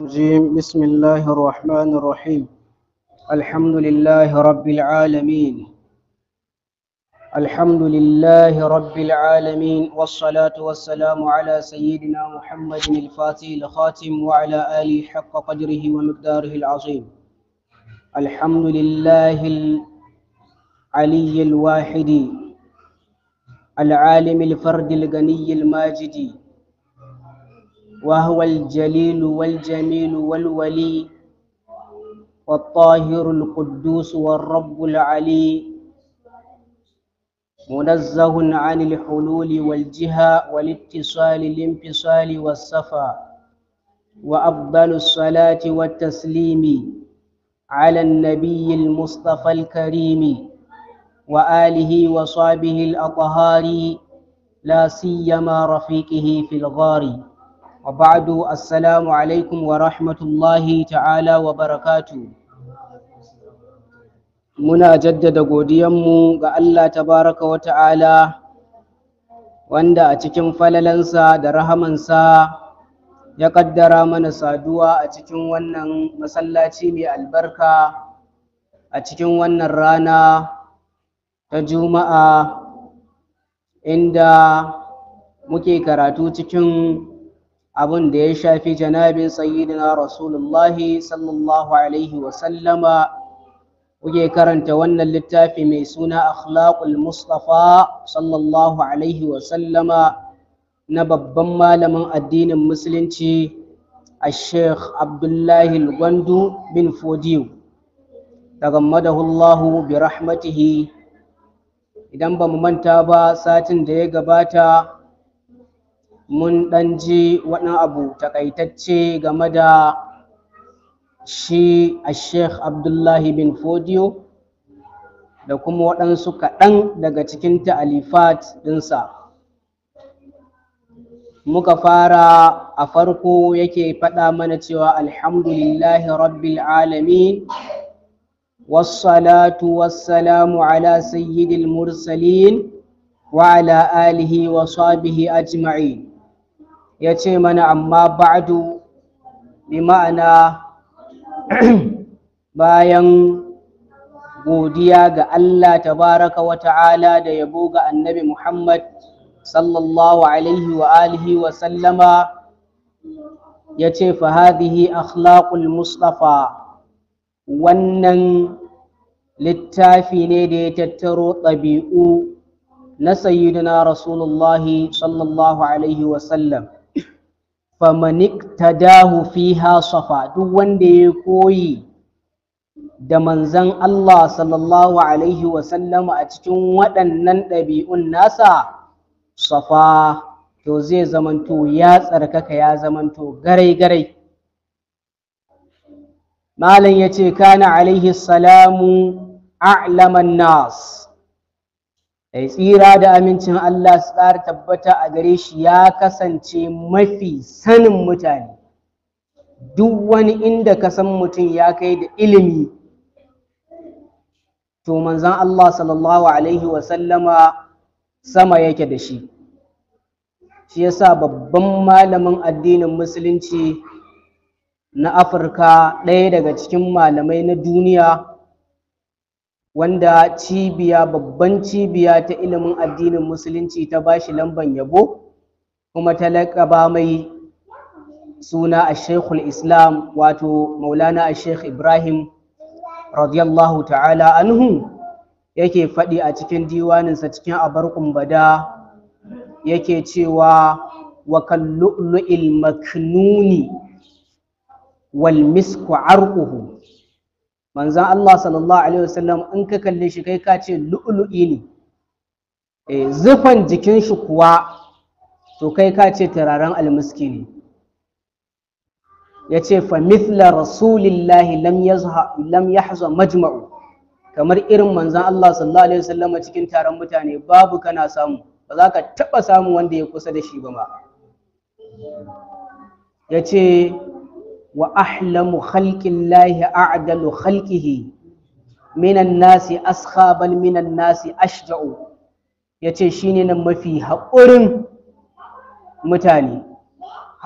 بسم الله الرحمن الرحيم. الحمد لله رب العالمين. الحمد لله رب العالمين والصلاة والسلام على سيدنا محمد الفاتح الخاتم وعلى آله حق قدره ومقداره العظيم. الحمد لله العلي الواحد العالم الفرد الغني الماجد، وهو الجليل والجميل والولي والطاهر القدوس والرب العلي، منزه عن الحلول والجهة والاتصال الانفصال والصفا. وأفضل الصلاة والتسليم على النبي المصطفى الكريم وآله وصحبه الأطهار، لا سيما رفيقه في الغار. وبعد، السلام alaikum wa rahmatullahi ta'ala wa barakatu. Muna jaddada godiyanmu ga Allah tabaraka wa ta'ala, wanda a cikin falalansa da rahamansa ya kaddara mana saduwa a cikin wannan masallaci mai albarka a cikin wannan rana ta Juma'a, inda muke karatu cikin abin da ya shafi janabin sayyidina rasulullahi sallallahu alaihi wasallama. Kuke karanta wannan littafi mai suna akhlaqul mustafa sallallahu alaihi wasallama na babban malamin addinin musulunci al-sheikh abdullahi al-gwandu bin fodiyo tagammadahu allahu bi rahmatihi. Idan ba mu manta ba, satin da ya gabata mun ɗan ji wani abu takaitacce game da shi a sheikh abdullahi bin fodiyo da kuma waɗansu kaɗan daga cikin ta'alifat ɗinsa. Muka fara a farko yake faɗa mana cewa alhamdulillahi rabbil alamin wassalatu wassalamu ala sayyidil mursalin wa ala alihi wa sahbihi ajma'in. Ya ce mana amma ba'du, bi ma'ana bayan godiya ga Allah tabaraka wa ta'ala da yabo ga annabi Muhammad sallallahu alaihi wa alihi wa sallama, ya ce fa hadhihi akhlaqul mustafa. Wannan littafi ne da ya tattaro ɗabi'u na sayyidina rasulullahi sallallahu alaihi wa sallam. faman iktadahu fiha safa, duk wanda ya koyi da manzon Allah sallallahu alaihi wa sallama a cikin waɗannan ɗabi'un nasa, safa, to zai zamanto ya tsarkaka, ya zamanto garai garai. Malam yace kana alaihi salamu a'laman nas, tsira da amincin Allah su ƙara tabbata a gare shi ya kasance mafi sanin mutane. Duk wani inda ka san mutum ya kai da ilimi, to manzon Allah sallallahu alaihi wasallama sama yake da shi. Shi yasa babban malamin addinin musulunci na Afirka, ɗaya daga cikin malamai na duniya, wanda babban cibiya ta ilimin addinin musulunci ta bashi lamban yabo kuma ta laƙaba mai suna al-sheikhul islam, wato maulana al-sheikh ibrahim radiyallahu ta'ala anhu, yake faɗi a cikin diwaninsa cikin abarqun bada, yake cewa wa kallu'lu'il maknuni wal misku arquhu. Manzan Allah sallallahu alaihi wasallam in ka kalle shi kai ka ce lu'lu'i ne, zufan jikin shi kuwa to kai ka ce turaren almiski ne. Ya ce fa mithla rasulillahi lam yahza majma'u, kamar irin manzan Allah sallallahu alaihi wasallam cikin taron mutane babu kana samu, ba za ka taɓa samun wanda ya kusa da shi ba ma. Ya ce wa ahlamu khalqillahi a'dalu khalqihi minan nasi askha bal minan nasi ashja'u. Yace shine nan mafi haƙurin mutane,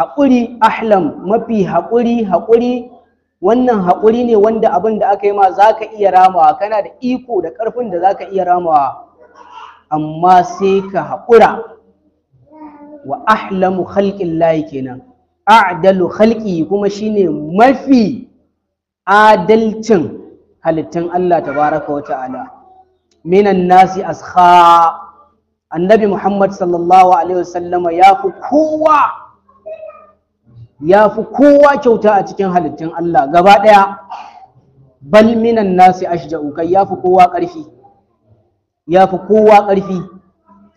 haƙuri ahlam mafi haƙuri wannan haƙuri ne wanda abin da aka yi ma za ka iya ramawa, kana da iko da ƙarfin da za ka iya ramawa, amma sai ka haƙura. Wa ahlamu khalqin lahi kenan, a'dalu khalqi kuma shine mafi adalcin halittun Allah tabaraka wa ta'ala. Minan nasi askha, annabi Muhammad sallallahu alaihi wasallama ya fi kowa kyauta a cikin halittun Allah gaba ɗaya. Bal minan nasi ashja'u, kai ya fi kowa ƙarfi,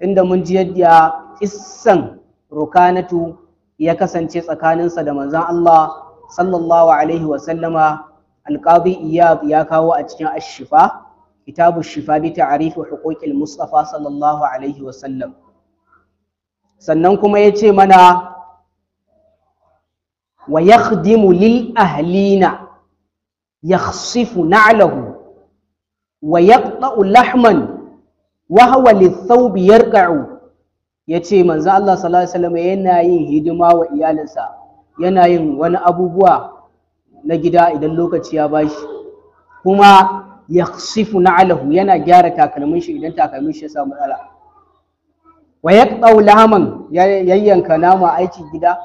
inda mun ji yadda kissan Rukanatu ya kasance tsakaninsa da manzon Allah sallallahu alaihi wasallama. Alqadi Iyad ya kawo a cikin Ash-Shifa, kitabu Shifa bi ta'rif huquqil Mustafa sallallahu alaihi wasallam. Sannan kuma yace mana wa yakhdimu lil ahlina yakhsifu na'lahu wa yaqta'u lahman wa huwa lithawbi yarqa'u. Yace manzo Allah sallallahu alaihi wasallam yana yin hidima wa iyalinsa, yana yin wani abubuwa na gida idan lokaci ya bashi, kuma yakhsifu na'lahu yana gyara takalmin shi idan takalmin shi ya samu matsala, wa yaqta'u lahman yayyanka nama aiki gida,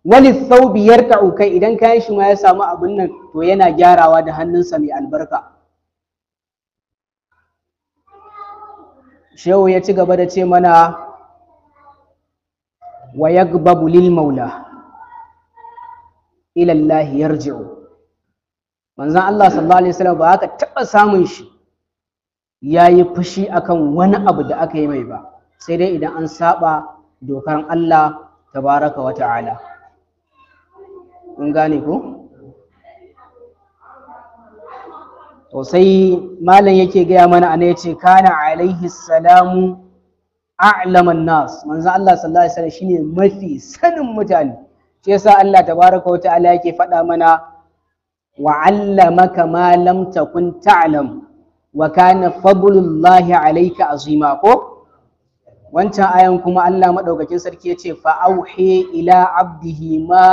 wali thawbi yarka'u, kai idan kayan shi ma ya samu abin nan to yana gyarawa da hannunsa mai albarka. Shehu ya ci gaba da ce mana wa yagbabu lil maula ila Allah yarji'u. Manzon Allah sallallahu alaihi wasallam ba aka taba samun shi yayi fushi akan wani abu da aka yi mai ba, sai dai idan an saba dokar Allah tabaraka wa ta'ala. Kun gane ko? To sai malam yake gaya mana ana yace kana alaihi salamu a'laman nas, manzo Allah sallallahu alaihi wasallam shine mafi sanin mutane. Shi yasa Allah tabaraka wa ta'ala yake faɗa mana wa 'allamaka ma lam takun ta'lam wa kana fadlullahi alayka azima ko. Wancan ayan kuma Allah madaukakin sarki yace fa auhi ila abdihi ma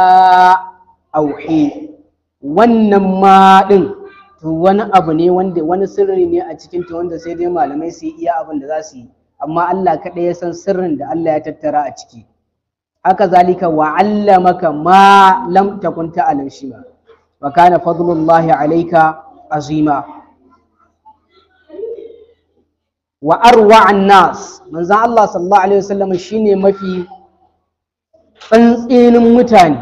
auhi. Wannan ma din to wani abu ne wanda wani sirri ne a cikin ta wanda sai dai malamai su yi iya abin da za su yi, amma Allah kaɗai ya san sirrin da Allah ya tattara a ciki. Haka zalika wa 'allamaka ma lam takun ta'lam shi ma wa kana fadlullahi alayka azima. Wa arwa'an nas, manzo Allah sallallahu alaihi wasallam shine mafi tsantsinin mutane.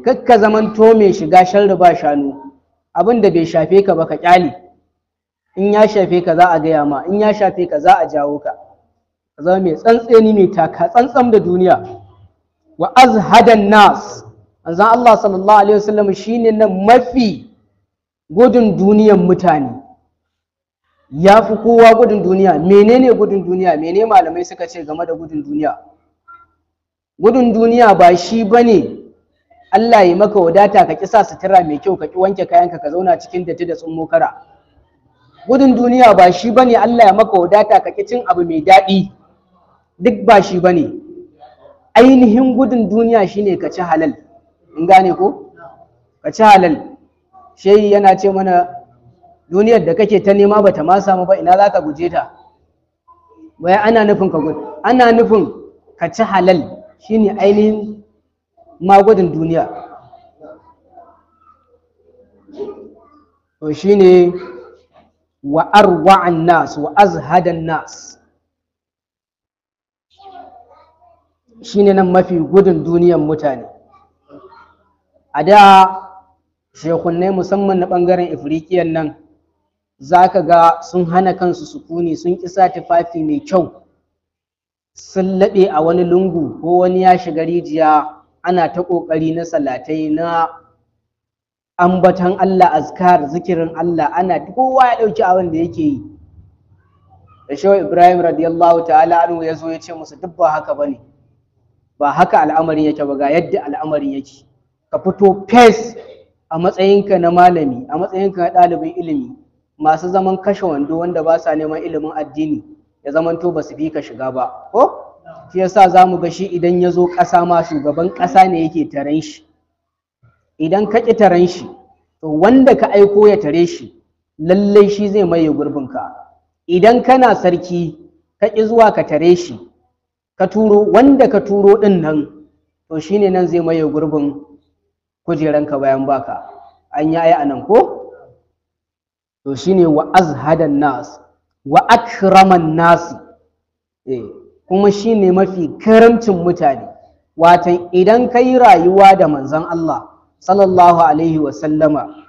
Kakka zamanto mai shiga sharri ba shanu, abin da bai shafe ka ba ka kyale, in ya shafe ka za a gaya ma, in ya shafe ka za a jawo ka. Ka zama mai tsantseni, mai taka tsantsam da duniya. Wa azhadan nas, manzon Allah sallallahu alaihi wasallam shine nan mafi gudun duniyan mutane, ya fi kowa gudun duniya. Menene gudun duniya? Menene malamai suka ce game da gudun duniya? Gudun duniya ba shi bane Allah yi maka wadata ka ƙi sa sutura mai kyau, ka ƙi wanke kayanka, ka zauna cikin datti da tsummo kara. Gudun duniya ba shi bane Allah ya maka wadata ka ƙi cin abu mai daɗi, duk ba shi bane. Ainihin gudun duniya shine ka ci halal. In gane ko? Ka ci halal. Shehi yana ce mana duniyar da kake ta nema bata ma samu ba, ina za ka guje ta? Wai ana nufin ana nufin ka ci halal shine ainihin magudin duniya. To shine wa arwa'an nas wa azhadan nas, shine nan mafi gudun duniyan mutane. A da shekunnai musamman na ɓangaren Ifriqiyan nan zaka ga sun hana kansu sukuni, sun kisa tufafi mai kyau, sun laɓe a wani lungu ko wani ya shiga rijiya, ana ta ƙoƙari na salatai na ambatan Allah, azkar, zikirin Allah, ana kowa ya ɗauki abin da yake yi. Da Shehu Ibrahim radiyallahu ta'ala anhu ya zo ya ce musu duk ba haka bane, ba haka al'amarin yake ba, ga yadda al'amarin yake. Ka fito fes a matsayinka na malami, a matsayinka na ɗalibin ilimi, masu zaman kashe wando wanda ba sa neman ilimin addini ya zamanto ba su bi ka shiga ba ko shi yasa zamu ga shi idan ya zo ƙasa ma shugaban ƙasa ne yake taron shi. Idan ka ƙi taron shi to wanda ka aiko ya tare shi lallai shi zai maye gurbinka. Idan kana sarki ka ƙi zuwa ka tare shi, ka turo wanda ka turo ɗin nan, to shine nan zai maye gurbin kujeranka bayan baka. An yi a nan ko? To shine wa azhadan nas wa akraman nas, kuma shine mafi karamcin mutane. Watan idan ka yi rayuwa da manzon Allah sallallahu alaihi wa sallama,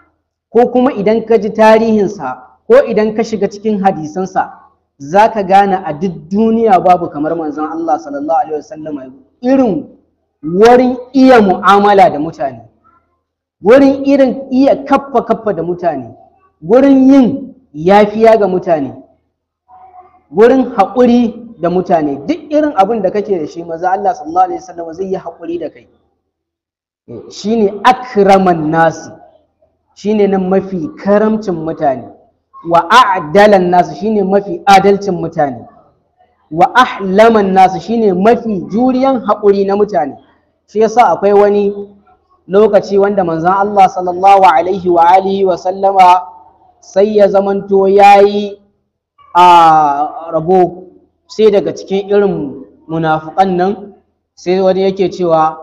ko kuma idan ka ji tarihinsa ko idan ka shiga cikin hadisansa, za ka gane a duk duniya babu kamar manzon Allah sallallahu alaihi wa sallama irin wurin iya mu'amala da mutane, wurin irin iya kaffa da mutane, wurin yin yafiya ga mutane, wurin haƙuri da mutane. Duk irin abin da kake da shi manzon Allah sallallahu alaihi wa sallama zai yi haƙuri da kai. Shine akraman nasi, shine nan mafi karamcin mutane. Wa a'dalan nasi, shine mafi adalcin mutane. Wa ahlaman nasi, shine mafi juriyan haƙuri na mutane. Shi yasa akwai wani lokaci wanda manzon Allah sallallahu alaihi wa alihi wa sallama sai ya zamanto yayi rabo, sai daga cikin irin munafukan nan sai wani yake cewa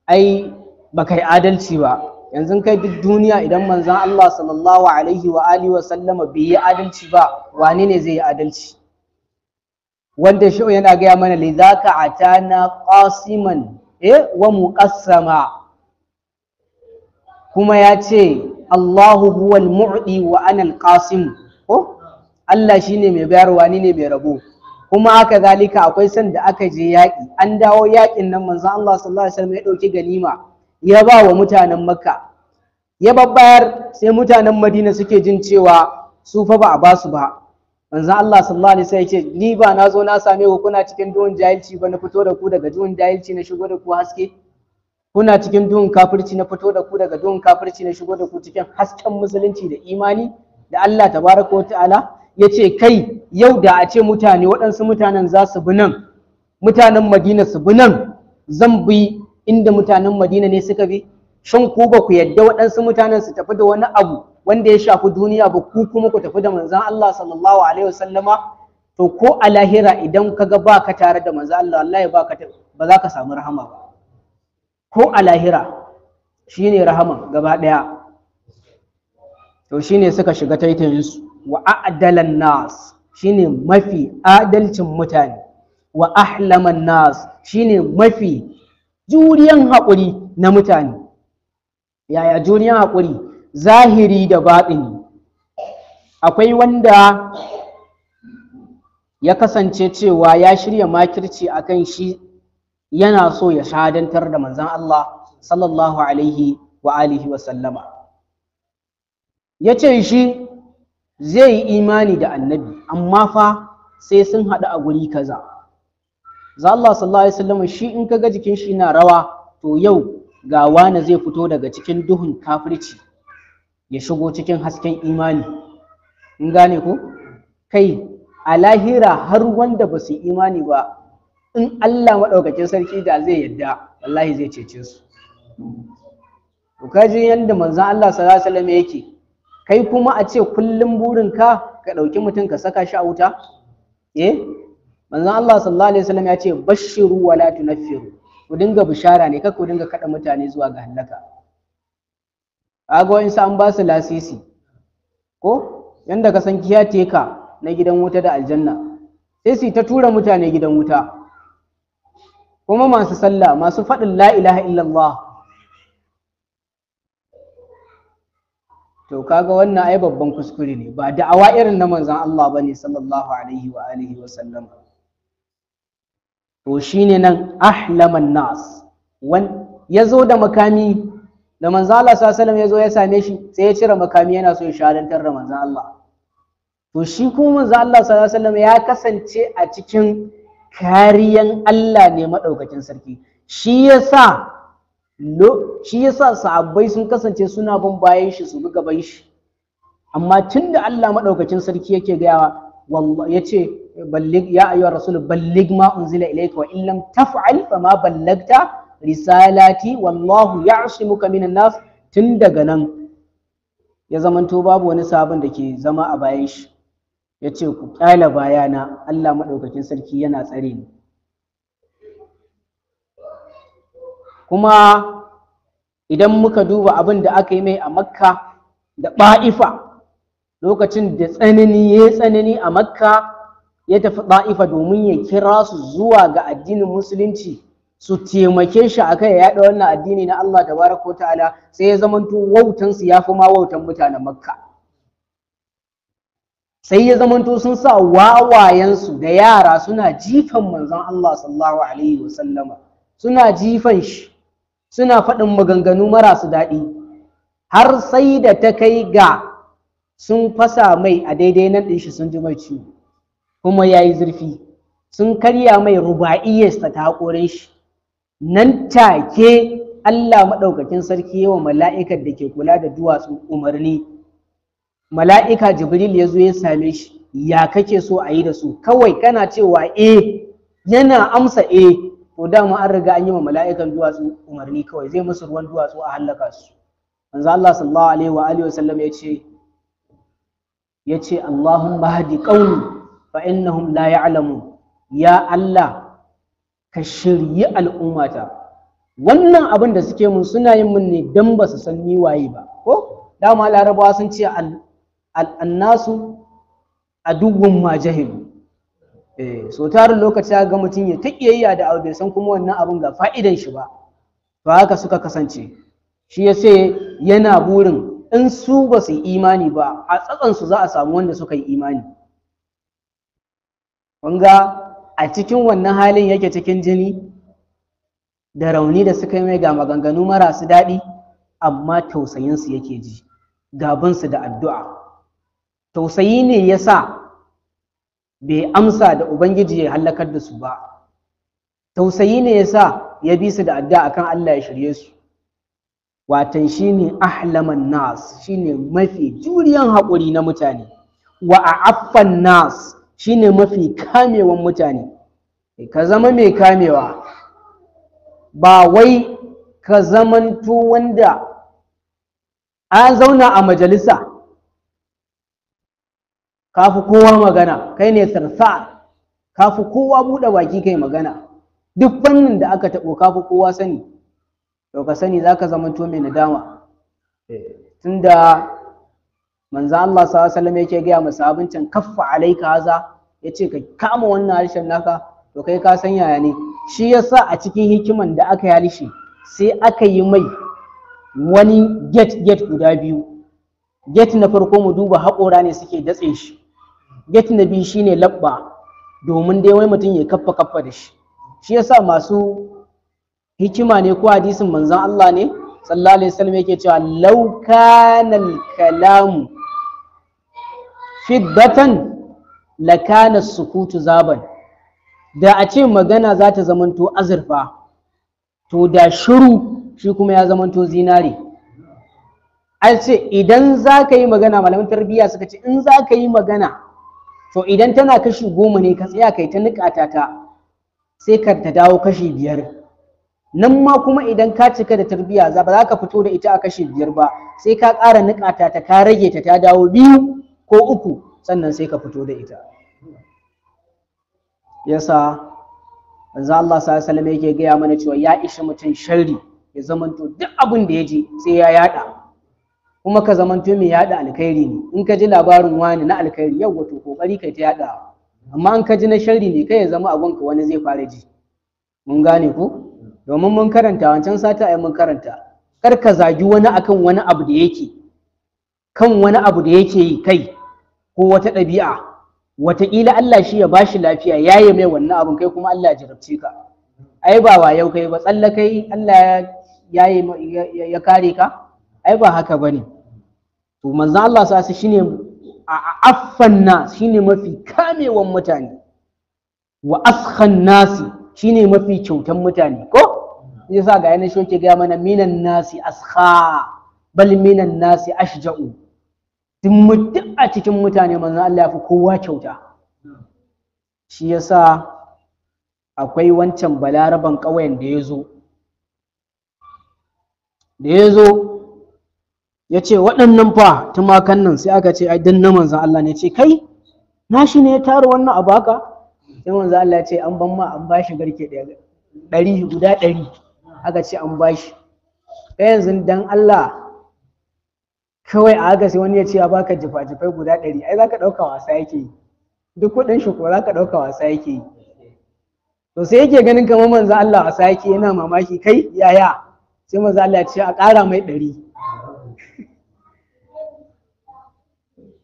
ai baka yi adalci ba. Yanzu kai duk duniya idan manzon Allah sallallahu alaihi wa alihi wa sallama bai yi adalci ba, wane ne zai yi adalci? Wanda shi yana gaya mana lidhaka atana qasiman wa muqassama, kuma ya ce Allahu huwal mu'di wa ana al-qasim, ko Allah shine mai bayarwa, ni ne mai rabo. Kuma haka zalika akwai sanda aka je yaƙi, an dawo yaƙin nan manzon Allah sallallahu alaihi wasallam ya ɗauki ganima ya ba wa mutanen Makka, ya babbayar, sai mutanen Madina suke jin cewa su fa ba a ba su ba. Manzon Allah sallallahu alaihi wasallam ya ce ni ba na zo na same ku kuna cikin duhun jahilci ba, na fito da ku daga duhun jahilci na shigo da ku haske. Kuna cikin duhun kafirci, na fito da ku daga duhun kafirci na shigo da ku cikin hasken musulunci da imani da Allah tabaraka wa ta'ala. Ya ce kai yau da a ce mutane waɗansu mutanen za su bi nan, mutanen Madina su bi nan, zan bi inda mutanen Madina ne suka bi. Shin ku ba ku yadda waɗansu mutanen su tafi da wani abu wanda ya shafi duniya ba, ku kuma ku tafi da manzon Allah sallallahu alaihi wasallama? To ko a lahira idan ka ga ba ka tare da manzon Allah, wallahi ba za ka samu rahama ba. Ko a lahira shine rahama gaba ɗaya. To shine suka shiga taitayinsu. Wa a'dalan nas, shine mafi adalcin mutane. Wa ahlaman nas, shine mafi juriyan haƙuri na mutane. Yaya juriyan haƙuri? Zahiri da baɗini. Akwai wanda ya kasance cewa ya shirya makirci akan shi, yana so ya shahadantar da manzon Allah sallallahu alaihi wa alihi wa sallama. Ya ce shi zai yi imani da annabi, amma fa sai sun haɗu a guri kaza. Za Allah sallallahu alaihi wasallam shi in kaga jikin shi na rawa, to yau ga wani zai fito daga cikin duhun kafirci ya shigo cikin hasken imani. In gane ko? Kai a lahira har wanda ba su yi imani ba, in Allah maɗaukakin sarki da zai yadda, wallahi zai cece su. To kaji yanda manzon Allah sallallahu alaihi wasallam yake, kai kuma a ce kullum burinka ka ɗauki mutum ka saka shi a wuta? Manzon Allah sallallahu alaihi wasallam ya ce bashiru wala tunaffiru, ku dinga bishara ne, kar ku dinga kada mutane zuwa ga halaka. Kaga in sa an ba su lasisi, ko yanda ka san kiyateka na gidan wuta da aljanna, sai su ta tura mutane gidan wuta. Kuma masu sallah, masu faɗin la ilaha illallah, to kaga wannan ai babban kuskure ne, ba da'awa irin na manzon Allah bane sallallahu alaihi wa alihi wa sallam. To shine nan ahlaman nas, ya zo da makami da manzon Allah sallallahu alaihi wasallam ya zo ya same shi, sai ya cire makami yana so ya shahadantar da manzon Allah. To shi kuma manzon Allah sallallahu alaihi wasallam ya kasance a cikin kariyan Allah ne madaukakin sarki. Shi yasa sahabbai sun kasance suna bin bayan shi su bi gaban shi. Amma tunda Allah madaukakin sarki yake gayawa, wallahi yace balligh ya ayyuhar rasul balligh ma unzila ilayka wa in lam taf'al fama ballagta risalati wallahu ya'simuka minan nas. Tun daga nan ya zamanto babu wani sabon da ke zama a bayan shi, ya ce ku kyala bayana, Allah maɗaukakin sarki yana tsare ni. Kuma idan muka duba abin da aka yi mai a Makka da Ba'ifa, lokacin da tsanani ya tsanani a Makka, ya tafi Ba'ifa domin ya kira su zuwa ga addinin musulunci, su taimake shi a kai ya yaɗa wannan addini na Allah tabaraka ta'ala, sai ya zamanto wautansu ya fi ma wautan mutanen Makka. Sai ya zamanto sun sa wawayensu da yara suna jifan manzon Allah sallallahu alaihi wasallama, suna jifan shi, suna faɗin maganganu marasu daɗi, har sai da ta kai ga sun fasa mai a daidai nan ɗin shi sun ji mai ciwo, kuma ya yi zurfi, sun karya mai ruba'iyyarsa ta haƙorin shi. Nan take Allah maɗaukakin sarki yawa mala'ikar da ke kula da duwatsu umarni, mala'ika Jibril ya zo ya same shi, ya kake so a yi da su? Kawai kana cewa yana amsa to dama an riga an yi wa mala'ikan duwatsu umarni, kawai zai musu ruwan duwatsu a hallaka su. Manzo Allah sallallahu alaihi wa alihi wasallam ya ce Allahumma hadi qaumi fa innahum la ya'lamun. Ya Allah ka shiryi al'ummata, wannan abin da suke mun suna yin mun ne dan ba su san ni waye ba. Ko dama larabawa sun ce annasu aduwwun ma jahilu. So tarin lokaci ga mutum ya ta kiyayya da abu bai san kuma wannan abin ga fa'idan shi ba, to haka suka kasance. Shi ya sai yana burin in su ba su yi imani ba, a tsatsansu za a samu wanda suka yi imani. Kunga a cikin wannan halin yake cikin jini da rauni da suka yi mai ga maganganu marasu daɗi, amma tausayinsu yake ji, gabansu da addu'a. Tausayi ne ya sa bai amsa da Ubangiji ya hallakar da su ba, tausayi ne ya sa ya bi su da addu'a akan Allah ya shirye su. Watan shi ne ahlaman nas, shi ne mafi juriyan haƙuri na mutane, wa a'affan nas, shi ne mafi kamewan mutane. Ka zama mai kamewa, ba wai ka zamanto wanda an zauna a majalisa ka fi kowa magana, kai ne sarsa, ka fi kowa buɗe baki kai magana, duk fannin da aka taɓo ka fi kowa sani, to ka sani za ka zamanto mai nadama. Tunda manzo Allah sallallahu alaihi wasallam yake gaya masa abincin kaffa alaika haza, yace ka kama wannan harshen naka, to kai ka san yaya ne. Shi yasa a cikin hikiman da aka yi harshe sai aka yi mai wani get guda biyu. Get na farko mu duba haƙora ne suke datse shi, get na biyu shine labba, domin dai wani mutum ya kaffa da shi. Shi yasa masu hikima ne ko hadisin manzon Allah ne sallallahu alaihi wasallam yake cewa law kana al-kalamu fiddatan lakana sukutu zaban. Da a ce magana za ta zamanto azurfa, to da shiru shi kuma ya zamanto zinare. An ce idan za ka yi magana, malamin tarbiyya suka ce in za ka yi magana, to idan tana kashi 10 ne ka tsaya kai ta niƙata ta, sai ka ta dawo kashi 5. Nan ma kuma idan ka cika da tarbiyya ba za ka fito da ita a kashi 5 ba, sai ka ƙara niƙata ta, ka rage ta, ta dawo 2 ko 3, sannan sai ka fito da ita. Yasa manzo Allah sallallahu alaihi wasallam yake gaya mana cewa ya ishi mutum sharri ya zamanto duk abin da ya ji sai ya yada, kuma ka zamanto mai yada alkhairi ne. In ka ji labarin wani na alkhairi, yau wato kokari kai ta yada, amma in ka ji na sharri ne, kai ya zama abunka wani zai fara ji. Mun gane ku? Domin mun karanta wancan sata ai mun karanta, kar ka zagi wani akan wani abu da yake kan wani abu da yake yi kai, ko wata ɗabi'a, wataƙila Allah shi ya bashi lafiya ya yi mai wannan abin, kai kuma Allah ya jarabce ka. Ai ba wa yau kai ba, tsalle kai Allah ya kare ka, ai ba haka bane. To manzon Allah sa shine a affan nas, shine mafi kamewan mutane, wa askhan nasi, shine mafi kyautan mutane. Ko yasa ga yana shoke ga mana minan nasi askha bal minan nasi ashja'u. Duk a cikin mutane manzon Allah ya fi kowa kyauta. shi yasa akwai wancan balaraban ƙauyen da ya zo ya ce waɗannan fa tumakan nan, sai aka ce ai dan na manzan Allah ne. Ce kai nashi ne ya tara wannan abu haka? Sai manzan Allah ya ce an ban ma, an bashi garke ɗari, guda 100 aka ce an bashi. Kai yanzu dan Allah kawai a haka sai wani ya ce ya baka jifa-jifai guda 100, ai zaka ɗauka wasa yake yi, duk kuɗin shi ko zaka ɗauka wasa yake yi. To sai yake ganin kamar manzan Allah wasa yake, yana mamaki kai yaya. Sai manzan Allah ya ce a ƙara mai 100.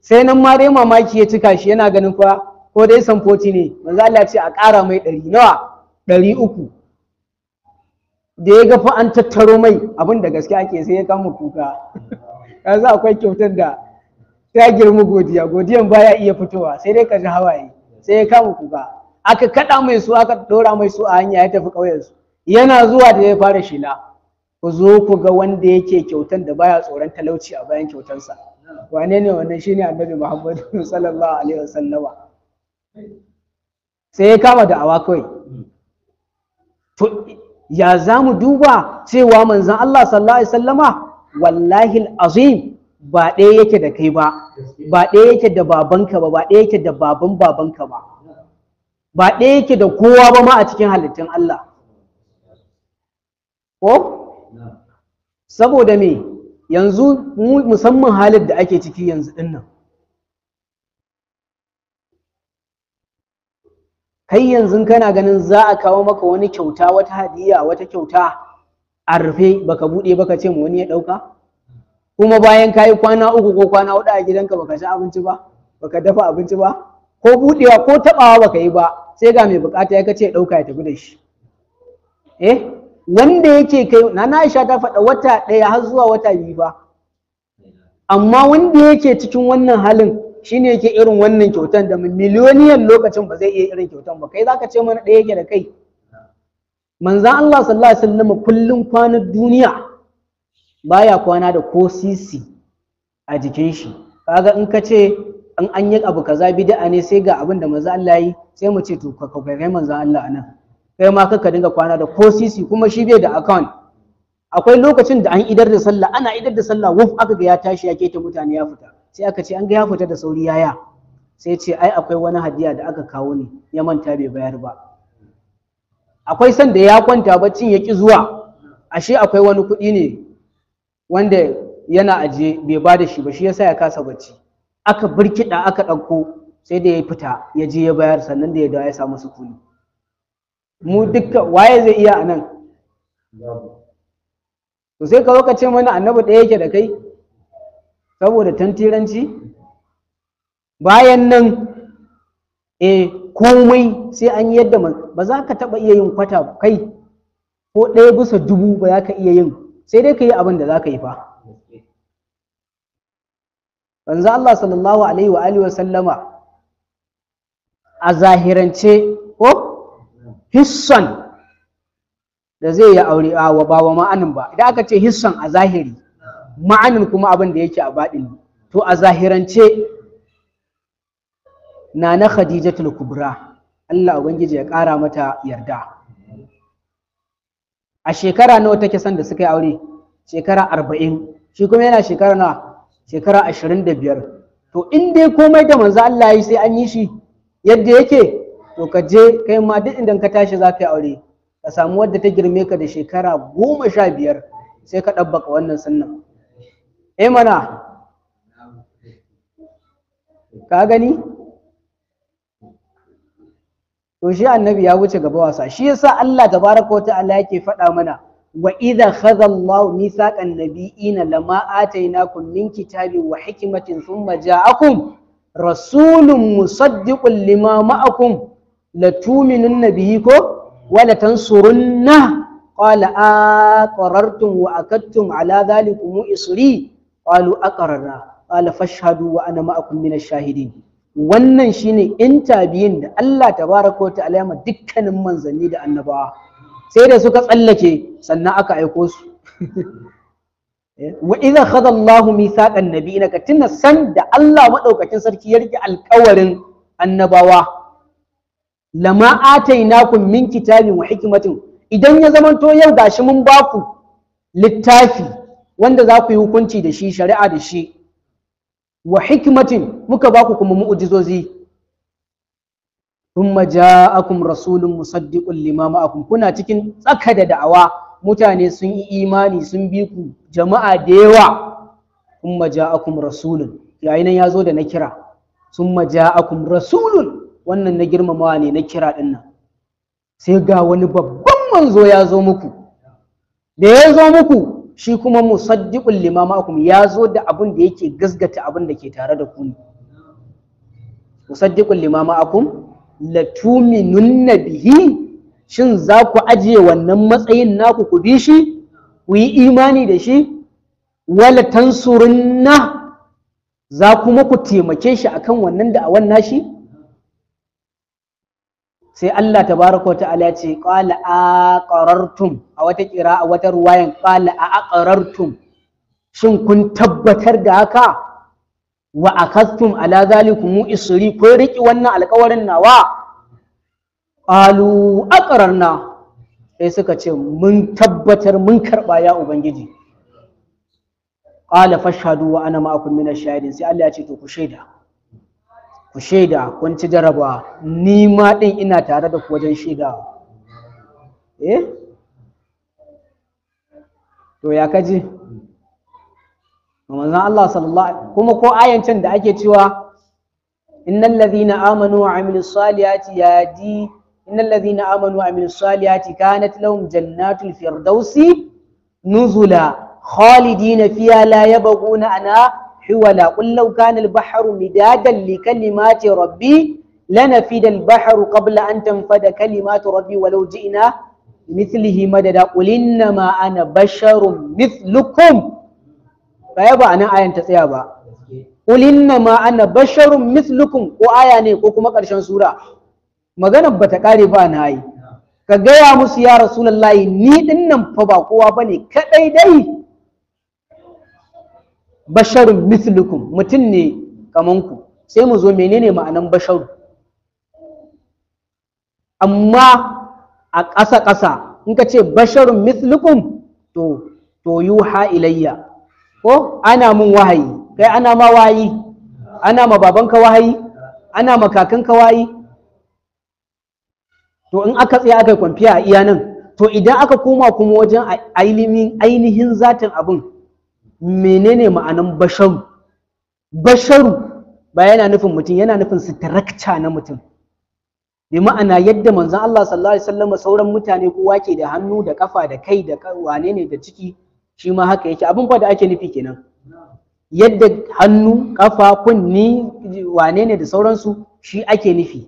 Sai nan ma dai mamaki ya cika shi, yana ganin fa ko dai samfoti ne. Manzo Allah ya ce a ƙara mai 100. Nawa? 300. Da ya ga fa an tattaro mai abin da gaske ake, sai ya kama kuka. Yanzu akwai kyautar da ta girma godiya, godiyan baya iya fitowa, sai dai ka ji hawaye. Sai ya kama kuka. Aka kaɗa mai su, aka ɗora mai su a hanya, ya tafi ƙauyensu. Yana zuwa da ya fara shila, ku zo ku ga wanda yake kyautan da baya tsoron talauci a bayan kyautansa. Wane ne wannan? Shine Annabi Muhammad sallallahu alaihi wasallama. Sai ya kama da'awa kawai. To ya za mu duba cewa manzon Allah sallallahu alaihi wasallama wallahi azim ba ɗaya yake da kai ba, ba ɗaya yake da babanka ba, ba ɗaya yake da baban babanka ba, ba ɗaya yake da kowa ba ma a cikin halittun Allah. Ko saboda me? Yanzu musamman halin da ake ciki yanzu din nan, kai yanzu kana ganin za a kawo maka wani kyauta, wata hadiya, wata kyauta a rufe baka buɗe baka ce mu wani ya ɗauka, kuma bayan ka yi kwana 3 ko kwana 4 a gidanka baka ci abinci ba, baka dafa abinci ba, ko buɗewa ko taɓawa baka yi ba, sai ga mai bukata ya kace ɗauka ya tafi da shi. Wanda yake kai na Aisha ta faɗa wata 1 har zuwa wata 2 ba, amma wanda yake cikin wannan halin shine yake irin wannan kyautan da miliyoniyan lokacin ba zai iya irin kyautan ba. Kai zaka ce mana ɗaya yake da kai? Manzan Allah sallallahu alaihi wasallam kullum kwanan duniya baya kwana da ko sisi a jikin shi. Kaga in ka ce an yi abu kaza bid'a ne, sai ga abin da manzan Allah yi, sai mu ce to ka kai manzan Allah anan, kai ma ka dinga kwana da ko sisi, kuma shi bai da account. Akwai lokacin da an idar da sallah, ana idar da sallah wuf aka ga ya tashi ya keta mutane ya fita, sai aka ce an ga ya fita da sauri yaya, sai ce ai akwai wani hadiya da aka kawo ne ya manta bai bayar ba. Akwai san da ya kwanta baccin ya ki zuwa, ashe akwai wani kuɗi ne wanda yana ajiye bai ba da shi ba, shi yasa ya kasa bacci. Aka birkiɗa aka ɗauko, sai da ya fita ya je ya bayar, sannan da ya dawo ya samu sukuni. Mu dukka waye zai iya anan? To sai ka zo ka ce mana annabi ɗaya yake da kai saboda tantiranci? Bayan nan komai sai an yi yadda ba za ka taɓa iya yin kwata kai ko 1/1000 ba za ka iya yin, sai dai ka yi abin da za ka yi fa. Manzo Allah sallallahu alaihi wa alihi wa sallama a zahirance ko hissan da zai yi aure ba wa ma'anin ba. Idan aka ce hissan a zahiri, ma'anin kuma abin da yake a baɗini, to a zahirance na Khadijatul Kubra, Allah ubangiji ya ƙara mata yarda, a shekara nawa take son da suka yi aure? Shekara 40, shi kuma yana shekara nawa? Shekara 25. To in dai komai da manzo Allah yi sai an yi shi yadda yake, to ka je kai ma duk idan ka tashi za ka yi aure ka samu wadda ta girme ka da shekara 15, sai ka ɗabbaka wannan sunnan. Mana ka gani? To shi annabi ya wuce gaba wasa. Shi yasa Allah tabaraka wa ta'ala yake faɗa mana, wa idha khadha Allahu mithaqan nabiyina lama atainakum min kitabin wa hikmatin thumma ja'akum rasulun musaddiqun lima ma'akum latu'minunna bihi ko wala tansurunna qala aqarartum wa akadtum ala dhalikum isri qalu aqararna qala fashhadu wa ana ma'akum minash shahidin. Wannan shine intabiyin da Allah tabaraka wa ta'ala ya ma dukkanin manzanni da annabawa, sai da suka tsallake sannan aka aiko su. Wa idha khadha Allahu mithaqan nabiyina, ka tuna san da Allah madaukakin sarki ya rike alƙawarin annabawa lama atainakum min kitabin wa hikmatin, idan ya zamanto yau gashi mun baku littafi wanda za ku yi hukunci da shi, shari'a da shi, wa hikmatin muka baku kuma mu'jizozi, thumma ja'akum rasulun musaddiqun lima ma'akum, kuna cikin tsaka da da'awa, mutane sun yi imani sun bi ku jama'a da yawa, thumma ja'akum rasulun, yayin nan yazo da na kira, thumma ja'akum rasulun, wannan na girmamawa ne na kira din nan, sai ga wani babban manzo ya zo muku, da ya zo muku shi kuma musaddiqul lima ma'akum, ya zo da abin da yake gasgata abin da ke tare da ku ne. Musaddiqul lima ma'akum latuminunna bihi, shin za ku ajiye wannan matsayin naku ku bi shi, ku yi imani da shi, wala tansurunna, za kuma ku taimake shi akan wannan da'awan nashi? Sai Allah tabaraka wa ta'ala ya ce qala aqarartum, a wata qira'a wata ruwayan qala aqarartum, shin kun tabbatar da haka, wa akhadtum ala zalikum isri, ko riki wannan alƙawarin nawa? Qalu aqararna, sai suka ce mun tabbatar mun karba ya ubangiji. Qala fashhadu wa ana ma'akum minash shahidin, sai Allah ya ce to ku shaida, ku shaida kun ci jaraba, ni ma din ina tare da ku wajen shaidawa. To ya kaji manzon Allah sallallahu alaihi, kuma ko ayan can da ake cewa innal ladhina amanu wa amilus salihati yahdi, innal ladhina amanu wa amilus salihati kanat lahum jannatul firdausi nuzula khalidina fiha la yabghuna anha حولا قل لو كان البحر مدادا لكلمات ربي لنفد البحر قبل أن تنفد كلمات ربي ولو جئنا مثله مددا قل إنما أنا بشر مثلكم، فيبا أنا آية تسيابا قل إنما أنا بشر مثلكم، وآية نيكوكما قرشان سورة magana bata kare ba na yi, ka gaya musu ya rasulullahi ni dinnan fa ba kowa bane kadai dai basharun mithlukum, mutum ne kaman ku. Sai mu zo menene ma'anan basharu, amma a ƙasa in ka ce basharun mithlukum to yuha ilayya, ko ana mun wahayi, kai ana ma wahayi, ana ma babanka wahayi, ana ma kakanka wahayi. To in aka tsaya aka yi kwamfiya a iya nan, to idan aka koma kuma wajen ainihin zatin abin, menene ma'anan basharu? Basharu ba yana nufin mutum, yana nufin structure na mutum, bi ma'ana yadda manzon Allah sallallahu alaihi wasallam sauran mutane kowa ke da hannu da kafa da kai da wane ne da ciki, shi ma haka yake. Abin fa da ake nufi kenan, yadda hannu, kafa, kunni, wane ne da sauransu, shi ake nufi.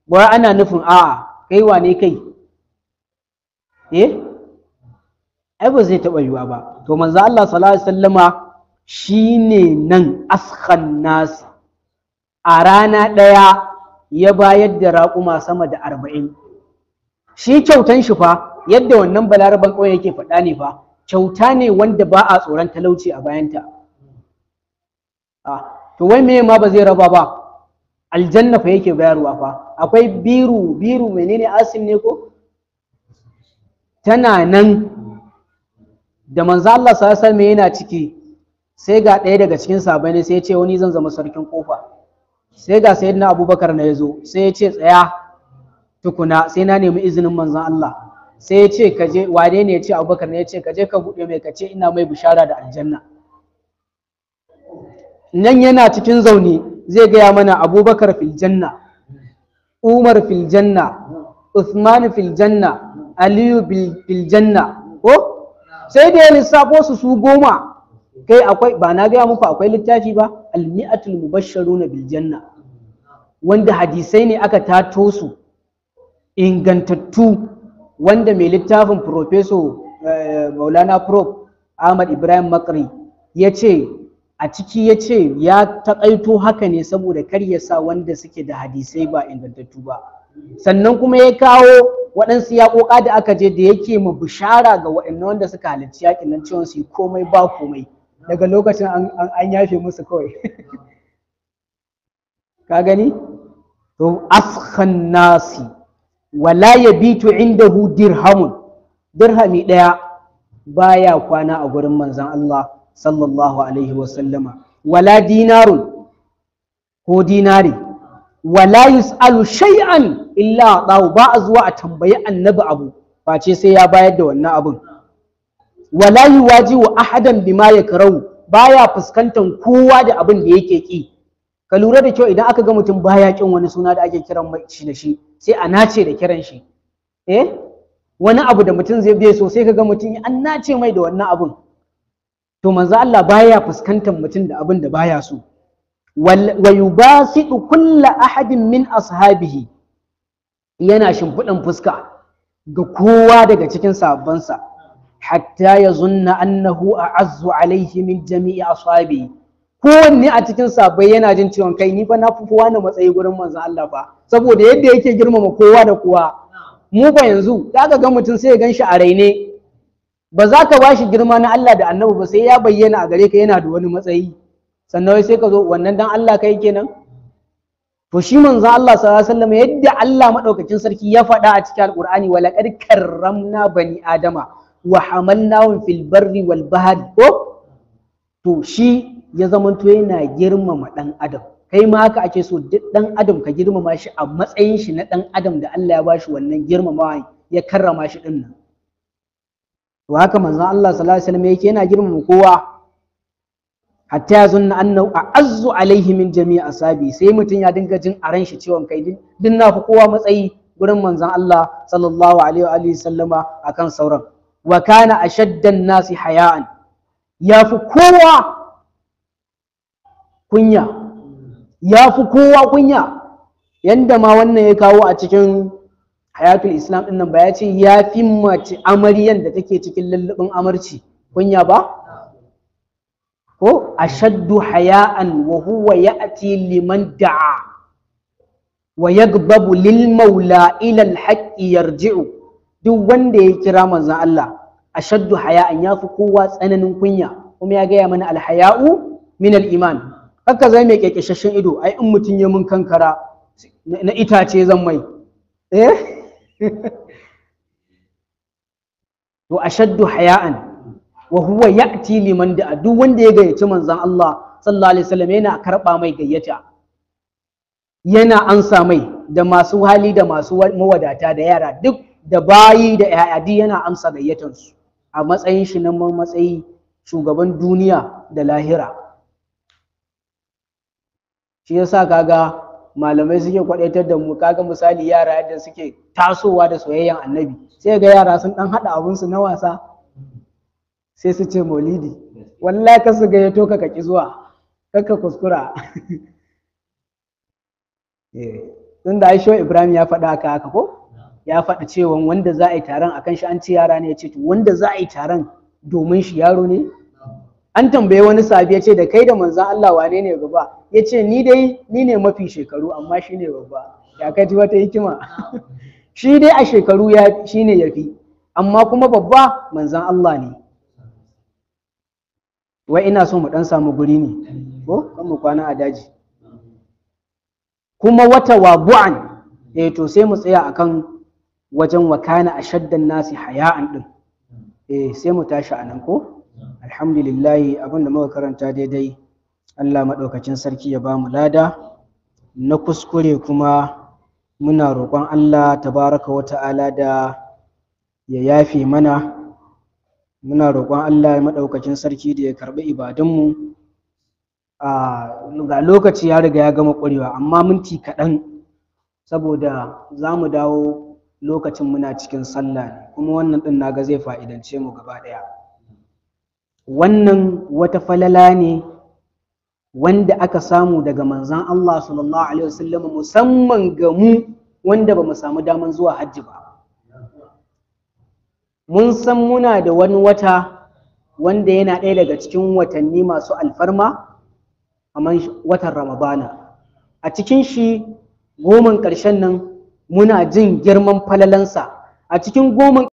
Ba ana nufin a'a kai wane kai, ai ba zai taɓa yiwa ba. To manzo Allah sallallahu alaihi wasallama shine nan askhan nas, a rana ɗaya ya bayar da raƙuma sama da 40. Shi kyautan shi fa yadda wannan balaraban ƙauye yake faɗa ne fa, kyauta ne wanda ba a tsoron talauci a bayanta. To wai me ma ba zai raba ba? Aljanna fa yake bayarwa fa. Akwai biru menene asim ne ko? Tana nan da manzo Allah sallallahu alaihi wasallam yana ciki, sai ga ɗaya daga cikin sahabbai ne sai ya ce wani zan zama sarkin kofa. Sai ga sayyidina Abubakar ne yazo, sai ya ce tsaya tukuna sai na nemi izinin manzon Allah. Sai ya ce kaje, wane ne ya ce Abubakar ne ya ce kaje ka buɗe mai kace ina mai bishara da aljanna. Nan yana cikin zaune zai gaya mana Abubakar fil janna, Umar fil janna, Uthman fil janna, Aliyu fil janna, ko sai da ya lissafo su 10. Kai akwai, ba na gaya muku akwai littafi ba, al-mi'atul mubashsharuna bil janna, wanda hadisai ne aka tato su ingantattu, wanda mai littafin Professor Maulana Prof Ahmad Ibrahim Makri ya ce a ciki, ya ce ya taƙaito haka ne saboda kar ya sa wanda suke da hadisai ba ingantattu ba. Sannan kuma ya kawo waɗansu yaƙoƙa da aka je da yake ma bishara ga waɗannan wanda suka halarci yaƙin nan cewa su yi komai ba komai, daga lokacin an yafe musu kawai. Ka gani? to askhan nasi wala yabitu indahu dirhami ɗaya baya kwana a gurin manzon Allah sallallahu alaihi wasallama, wala dinarun ko dinari, wala yus'alu shay'an illa atahu, ba a zuwa a tambayi annabi abu face sai ya bayar da wannan abun, wala yuwajihu ahadan bima yakrahu, baya fuskantar kowa da abin da yake ki. Ka lura da kyau, idan aka ga mutum baya kin wani suna da ake kiran shi da shi, sai a nace da kiran shi. Wani abu da mutum zai bai so sai ka ga mutum an nace mai da wannan abun. To manzo Allah baya fuskantar mutum da abin da baya so. Wa yubasitu kulla ahadin min ashabihi, yana shimfiɗan fuska ga kowa daga cikin sahabbansa, hatta yazunna annahu a'azzu alaihi min jami'i ashabihi. Kowanne a cikin sahabbai yana jin ciwon kai, ni fa na fi kowa na matsayi gurin manzon Allah fa, saboda yadda yake girmama kowa da kowa. Mu fa yanzu zaka ga mutum sai ya ganshi a raine, ba za ka bashi girma na Allah da Annabi ba sai ya bayyana a gare ka yana da wani matsayi, sannan sai ka zo wannan dan Allah kai kenan. To shi manzon Allah sallallahu alaihi wasallam yadda Allah madaukakin sarki ya faɗa a cikin Alqur'ani, wa laqad karramna bani adama wa hamalnahum fil barri wal bahri, to shi ya zamanto yana girmama ɗan adam. Kai ma haka ake so duk ɗan adam ka girmama shi a matsayin shi na ɗan adam da Allah ya bashi wannan girmamawa, ya karrama shi ɗin nan. To haka manzon Allah sallallahu alaihi wasallam yake yana girmama kowa, hatta yazunna annahu a'azzu alaihi min jami'i asabi, sai mutum ya dinga jin a ran shi ciwon kai, din na fi kowa matsayi gurin manzon Allah sallallahu alaihi wa sallama akan sauran. Wa kana ashaddan nasi haya'an, ya fi kowa kunya, ya fi kowa kunya. Yanda ma wannan ya kawo a cikin hayatul islam din nan, ba ya ce ya fi mace amaryan da take cikin lullubin amarci kunya ba? Ko ashaddu haya'an wa huwa ya'ti liman da'a wa yaghdabu lil maula ila al haqqi yarji'u. Duk wanda ya kira manzon Allah ashaddu haya'an, ya fi kowa tsananin kunya, kuma ya gaya mana al haya'u min al iman. Haka zai mai kekeshashen ido, ai in mutum ya mun kankara na itace zan mai. To ashaddu haya'an wa huwa ya'ti liman da'a, duk wanda ya gayyaci manzon Allah sallallahu alaihi wasallam yana karba mai gayyata, yana ansa mai, da masu hali da masu mawadata da yara duk da bayi da yaya duk yana amsa gayyatansu a matsayin shi na matsayi shugaban duniya da lahira. Shi yasa kaga malamai suke kwadaitar da mu, kaga misali yara yadda suke tasowa da soyayyan annabi, sai ga yara sun dan hada abun su na wasa, sai su ce maulidi, wallahi ka su gayyato ka ki zuwa, kakka kuskura. Tunda Aisha Ibrahim ya faɗa haka ko ya faɗi cewa wanda za a yi taron akan shi, an ce yara ne, ya ce to wanda za a yi taron domin shi yaro ne. An tambaye wani sahabi, ya ce da kai da manzon Allah wane ne gaba? Ya ce ni ne mafi shekaru, amma shi ne babba. Ya kai wata hikima. Shi dai a shekaru shi ne ya fi, amma kuma babba manzon Allah ne. Wai ina so mu dan samu guri ne ko kan mu kwana a daji. Kuma wata wabu'an, to sai mu tsaya akan wajen wa kana ashaddan nasi haya'an din. Sai mu tashi anan ko. Alhamdulillah, abinda muka karanta daidai Allah maɗaukacin sarki ya bamu lada, na kuskure kuma muna roƙon Allah tabaraka wa ta'ala da ya yafe mana. Muna roƙon Allah maɗaukacin sarki da ya karɓi ibadunmu. Ga lokaci ya riga ya gama ƙurewa, amma minti kaɗan, saboda za mu dawo lokacin muna cikin sallah ne, kuma wannan ɗin naga zai fa'idance mu gaba ɗaya. Wannan wata falala ne wanda aka samu daga manzon Allah sallallahu alaihi wasallam, musamman ga mu wanda ba mu samu daman zuwa hajji ba. Mun san muna da wani wata wanda yana ɗaya daga cikin watanni masu alfarma, kamar watan Ramadana. A cikin shi 10 ƙarshen nan muna jin girman falalansa. A cikin 10